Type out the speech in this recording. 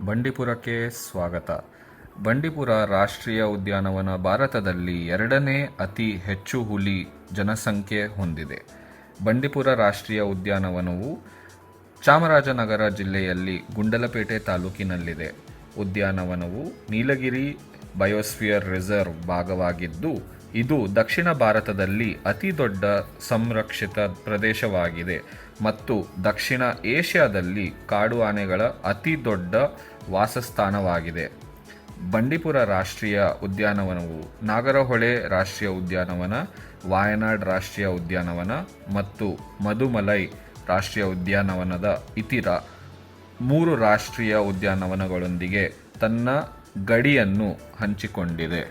ಬಂಡೀಪುರಕ್ಕೆ ಸ್ವಾಗತ. ಬಂಡೀಪುರ ರಾಷ್ಟ್ರೀಯ ಉದ್ಯಾನವನ ಭಾರತದಲ್ಲಿ ಎರಡನೇ ಅತಿ ಹೆಚ್ಚು ಹುಲಿ ಜನಸಂಖ್ಯೆ ಹೊಂದಿದೆ. ಬಂಡೀಪುರ ರಾಷ್ಟ್ರೀಯ ಉದ್ಯಾನವನವು ಚಾಮರಾಜನಗರ ಜಿಲ್ಲೆಯಲ್ಲಿ ಗುಂಡಲಪೇಟೆ ತಾಲೂಕಿನಲ್ಲಿದೆ. ಉದ್ಯಾನವನವು ನೀಲಗಿರಿ ಬಯೋಸ್ಫಿಯರ್ ರಿಸರ್ವ್ ಭಾಗವಾಗಿದ್ದು, ಇದು ದಕ್ಷಿಣ ಭಾರತದಲ್ಲಿ ಅತಿ ದೊಡ್ಡ ಸಂರಕ್ಷಿತ ಪ್ರದೇಶವಾಗಿದೆ ಮತ್ತು ದಕ್ಷಿಣ ಏಷ್ಯಾದಲ್ಲಿ ಕಾಡು ಆನೆಗಳ ಅತಿ ದೊಡ್ಡ ವಾಸಸ್ಥಾನವಾಗಿದೆ. ಬಂಡೀಪುರ ರಾಷ್ಟ್ರೀಯ ಉದ್ಯಾನವನವು ನಾಗರಹೊಳೆ ರಾಷ್ಟ್ರೀಯ ಉದ್ಯಾನವನ, ವಾಯನಾಡ್ ರಾಷ್ಟ್ರೀಯ ಉದ್ಯಾನವನ ಮತ್ತು ಮದುಮಲೈ ರಾಷ್ಟ್ರೀಯ ಉದ್ಯಾನವನದ ಇತರ 3 ರಾಷ್ಟ್ರೀಯ ಉದ್ಯಾನವನಗಳೊಂದಿಗೆ ತನ್ನ ಗಡಿಯನ್ನು ಹಂಚಿಕೊಂಡಿದೆ.